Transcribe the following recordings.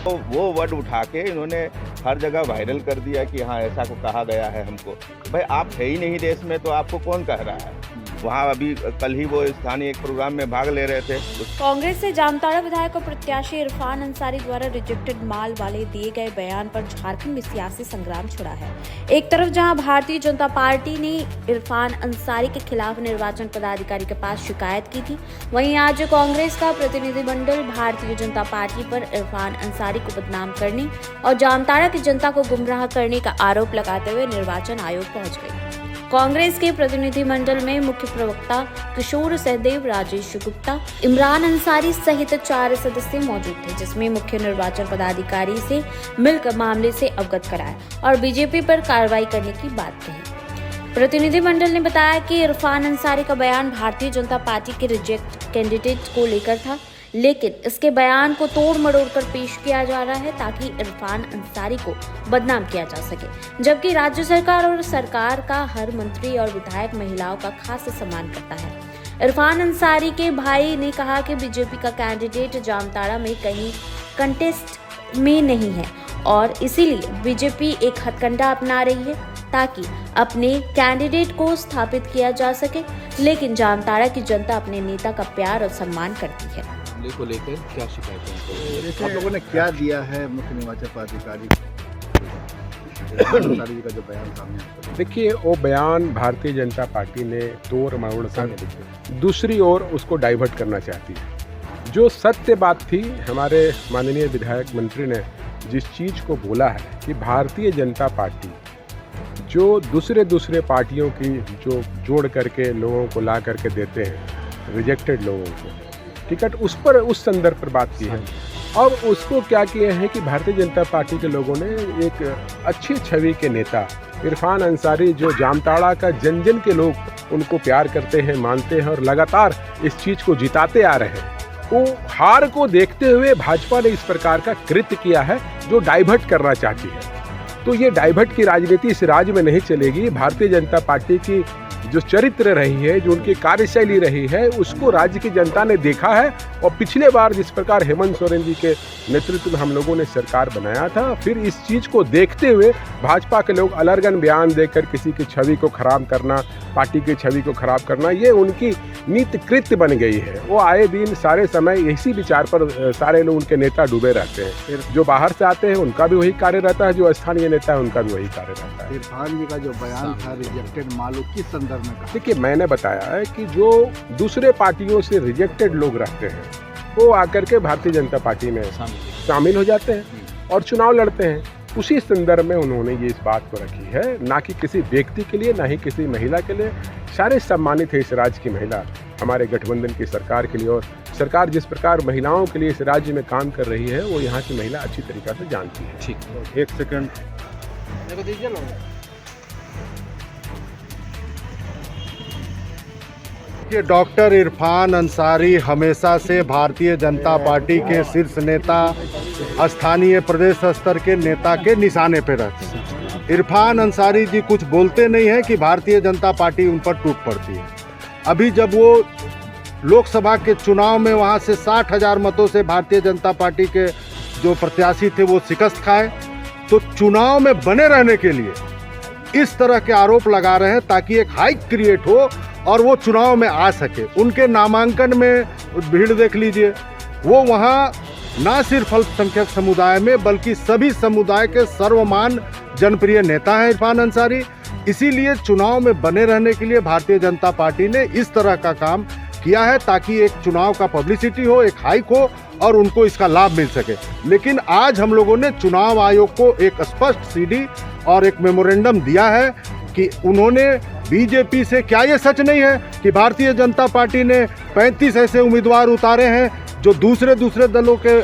तो वो वर्ड उठा के इन्होंने हर जगह वायरल कर दिया कि हाँ ऐसा को कहा गया है हमको। भाई आप है ही नहीं देश में तो आपको कौन कह रहा है? वहाँ अभी कल ही वो स्थानीय एक प्रोग्राम में भाग ले रहे थे। कांग्रेस से जामताड़ा विधायक और प्रत्याशी इरफान अंसारी द्वारा रिजेक्टेड माल वाले दिए गए बयान पर झारखंड में सियासी संग्राम छिड़ा है। एक तरफ जहां भारतीय जनता पार्टी ने इरफान अंसारी के खिलाफ निर्वाचन पदाधिकारी के पास शिकायत की थी, वहीं आज कांग्रेस का प्रतिनिधिमंडल भारतीय जनता पार्टी पर इरफान अंसारी को बदनाम करने और जामताड़ा की जनता को गुमराह करने का आरोप लगाते हुए निर्वाचन आयोग पहुंच गई। कांग्रेस के प्रतिनिधिमंडल में मुख्य प्रवक्ता किशोर सहदेव, राजेश गुप्ता, इमरान अंसारी सहित 4 सदस्य मौजूद थे, जिसमें मुख्य निर्वाचन पदाधिकारी से मिलकर मामले से अवगत कराया और बीजेपी पर कार्रवाई करने की बात कही। प्रतिनिधिमंडल ने बताया कि इरफान अंसारी का बयान भारतीय जनता पार्टी के रिजेक्ट कैंडिडेट को लेकर था, लेकिन इसके बयान को तोड़ मरोड़ कर पेश किया जा रहा है ताकि इरफान अंसारी को बदनाम किया जा सके, जबकि राज्य सरकार और सरकार का हर मंत्री और विधायक महिलाओं का खास सम्मान करता है। इरफान अंसारी के भाई ने कहा कि बीजेपी का कैंडिडेट जामताड़ा में कहीं कंटेस्ट में नहीं है और इसीलिए बीजेपी एक हथकंडा अपना रही है ताकि अपने कैंडिडेट को स्थापित किया जा सके, लेकिन जामताड़ा की जनता अपने नेता का प्यार और सम्मान करती है। को लेकर क्या शिकायत है? आप लोगों ने क्या दिया है मुख्य निर्वाचन पदाधिकारी का जो बयान सामने आया? देखिए, वो बयान भारतीय जनता पार्टी ने तोड़ मरोड़ कर दूसरी ओर उसको डाइवर्ट करना चाहती है। जो सत्य बात थी, हमारे माननीय विधायक मंत्री ने जिस चीज़ को बोला है कि भारतीय जनता पार्टी जो दूसरे पार्टियों की जो जोड़ करके लोगों को ला करके देते हैं, रिजेक्टेड लोगों को टिकट, उस संदर्भ पर बात की है। और उसको क्या किए हैं कि भारतीय जनता पार्टी के लोगों ने एक अच्छी छवि के नेता इरफान अंसारी, जो जामताड़ा का जन जन के लोग उनको प्यार करते हैं, मानते हैं और लगातार इस चीज़ को जिताते आ रहे हैं, वो हार को देखते हुए भाजपा ने इस प्रकार का कृत्य किया है जो डाइवर्ट करना चाहती है। तो ये डाइवर्ट की राजनीति इस राज्य में नहीं चलेगी। भारतीय जनता पार्टी की जो चरित्र रही है, जो उनकी कार्यशैली रही है, उसको राज्य की जनता ने देखा है। और पिछले बार जिस प्रकार हेमंत सोरेन जी के नेतृत्व में हम लोगों ने सरकार बनाया था, फिर इस चीज़ को देखते हुए भाजपा के लोग अलर्गन बयान देकर किसी की छवि को खराब करना, पार्टी की छवि को खराब करना, ये उनकी नित्य कृत्य बन गई है। वो आए दिन सारे समय इसी विचार पर सारे लोग, उनके नेता डूबे रहते हैं। जो बाहर से आते हैं उनका भी वही कार्य रहता है, जो स्थानीय नेता है उनका भी वही कार्य रहता है। इरफान जी का जो बयान था रिजेक्टेड माल, किस संदर्भ में कहा? देखिए, मैंने बताया है कि जो दूसरे पार्टियों से रिजेक्टेड लोग रहते हैं वो आकर के भारतीय जनता पार्टी में शामिल हो जाते हैं और चुनाव लड़ते हैं। उसी संदर्भ में उन्होंने ये इस बात को रखी है, ना कि किसी व्यक्ति के लिए, ना ही किसी महिला के लिए। सारे सम्मानित है इस राज्य की महिला हमारे गठबंधन की सरकार के लिए, और सरकार जिस प्रकार महिलाओं के लिए इस राज्य में काम कर रही है वो यहाँ की महिला अच्छी तरीक़ा से जानती है। ठीक, एक सेकंड ये डॉक्टर इरफान अंसारी हमेशा से भारतीय जनता पार्टी के शीर्ष नेता, स्थानीय प्रदेश स्तर के नेता के निशाने पे रहते हैं। इरफान अंसारी जी कुछ बोलते नहीं हैं कि भारतीय जनता पार्टी उन पर टूट पड़ती है। अभी जब वो लोकसभा के चुनाव में वहाँ से 60,000 मतों से भारतीय जनता पार्टी के जो प्रत्याशी थे वो शिकस्त खाए, तो चुनाव में बने रहने के लिए इस तरह के आरोप लगा रहे हैं ताकि एक हाइक क्रिएट हो और वो चुनाव में आ सके। उनके नामांकन में भीड़ देख लीजिए, वो वहाँ ना सिर्फ अल्पसंख्यक समुदाय में बल्कि सभी समुदाय के सर्वमान जनप्रिय नेता हैं इरफान अंसारी। इसीलिए चुनाव में बने रहने के लिए भारतीय जनता पार्टी ने इस तरह का काम किया है ताकि एक चुनाव का पब्लिसिटी हो, एक हाइक हो और उनको इसका लाभ मिल सके। लेकिन आज हम लोगों ने चुनाव आयोग को एक स्पष्ट सीडी और एक मेमोरेंडम दिया है कि उन्होंने बीजेपी से, क्या ये सच नहीं है कि भारतीय जनता पार्टी ने 35 ऐसे उम्मीदवार उतारे हैं जो दूसरे दलों के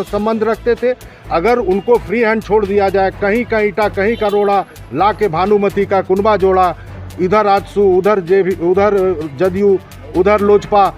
संबंध रखते थे? अगर उनको फ्री हैंड छोड़ दिया जाए, कहीं का ईटा कहीं का रोड़ा ला के भानुमति का कुनबा जोड़ा, इधर आजसू, उधर जदयू, उधर लोजपा,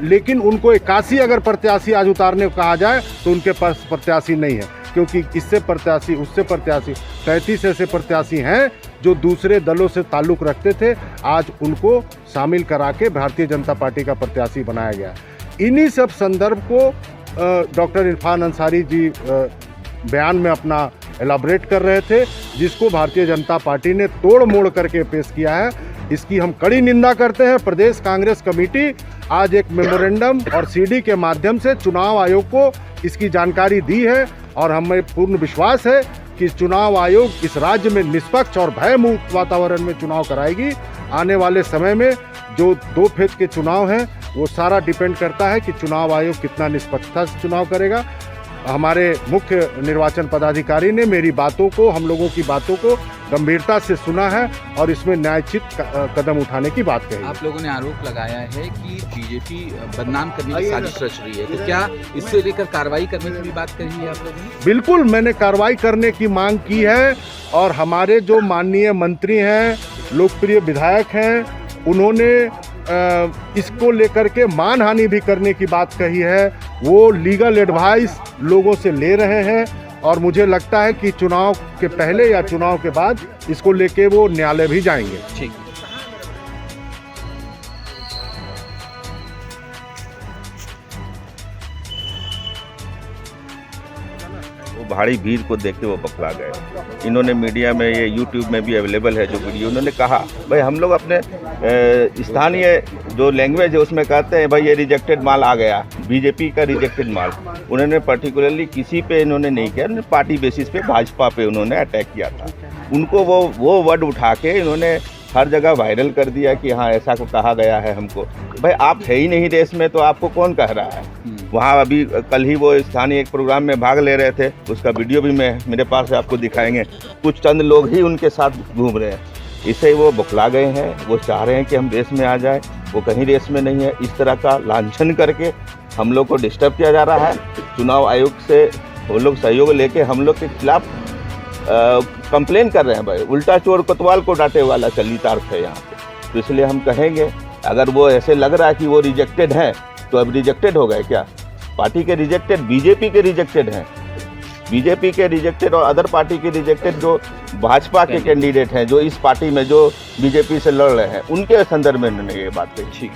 लेकिन उनको 81 अगर प्रत्याशी आज उतारने को कहा जाए तो उनके पास प्रत्याशी नहीं है, क्योंकि इससे प्रत्याशी उससे प्रत्याशी 33 ऐसे प्रत्याशी हैं जो दूसरे दलों से ताल्लुक़ रखते थे, आज उनको शामिल करा के भारतीय जनता पार्टी का प्रत्याशी बनाया गया। इन्हीं सब संदर्भ को डॉक्टर इरफान अंसारी जी बयान में अपना एलाबरेट कर रहे थे, जिसको भारतीय जनता पार्टी ने तोड़ मोड़ करके पेश किया है। इसकी हम कड़ी निंदा करते हैं। प्रदेश कांग्रेस कमेटी आज एक मेमोरेंडम और सीडी के माध्यम से चुनाव आयोग को इसकी जानकारी दी है और हमें पूर्ण विश्वास है कि चुनाव आयोग इस राज्य में निष्पक्ष और भयमुक्त वातावरण में चुनाव कराएगी। आने वाले समय में जो 2 फेज के चुनाव हैं वो सारा डिपेंड करता है कि चुनाव आयोग कितना निष्पक्षता से चुनाव करेगा। हमारे मुख्य निर्वाचन पदाधिकारी ने मेरी बातों को, हम लोगों की बातों को गंभीरता से सुना है और इसमें न्यायोचित कदम उठाने की बात कही। आप लोगों ने आरोप लगाया है कि बीजेपी बदनाम करने की साजिश रच रही है, तो क्या इससे लेकर कार्रवाई करने की भी बात कही है आप लोगों ने? बिल्कुल, मैंने कार्रवाई करने की मांग की है और हमारे जो माननीय मंत्री हैं, लोकप्रिय विधायक हैं, उन्होंने इसको लेकर के मानहानि भी करने की बात कही है। वो लीगल एडवाइस लोगों से ले रहे हैं और मुझे लगता है कि चुनाव के पहले या चुनाव के बाद इसको लेके वो न्यायालय भी जाएंगे। ठीक। वो भारी भीड़ को देख के वो बखला गए। इन्होंने मीडिया में, ये यूट्यूब में भी अवेलेबल है जो वीडियो, उन्होंने कहा भाई हम लोग अपने स्थानीय जो लैंग्वेज है उसमें कहते हैं भाई ये रिजेक्टेड माल आ गया, बीजेपी का रिजेक्टेड माल। उन्होंने पर्टिकुलरली किसी पे इन्होंने नहीं किया, उन्होंने पार्टी बेसिस पे भाजपा पे उन्होंने अटैक किया था। उनको वो वर्ड उठा के इन्होंने हर जगह वायरल कर दिया कि हाँ ऐसा को कहा गया है हमको। भाई आप है ही नहीं देश में तो आपको कौन कह रहा है? वहाँ अभी कल ही वो स्थानीय एक प्रोग्राम में भाग ले रहे थे, उसका वीडियो भी मेरे पास है, आपको दिखाएंगे। कुछ चंद लोग ही उनके साथ घूम रहे हैं, इससे वो बौखला गए हैं। वो चाह रहे हैं कि हम रेस में आ जाए, वो कहीं रेस में नहीं है। इस तरह का लांछन करके हम लोग को डिस्टर्ब किया जा रहा है। चुनाव आयोग से वो लोग सहयोग लेके हम लोग के खिलाफ कंप्लेन कर रहे हैं। भाई उल्टा चोर कोतवाल को डांटे वाला चलितार्थ है यहाँ पे। तो इसलिए हम कहेंगे अगर वो ऐसे लग रहा है कि वो रिजेक्टेड है तो अब रिजेक्टेड हो गए क्या? पार्टी के रिजेक्टेड, बीजेपी के रिजेक्टेड हैं, बीजेपी के रिजेक्टेड और अदर पार्टी के रिजेक्टेड जो भाजपा के कैंडिडेट हैं, जो इस पार्टी में जो बीजेपी से लड़ रहे हैं, उनके संदर्भ में उन्होंने ये बात कही। ठीक।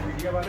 मीडिया वाले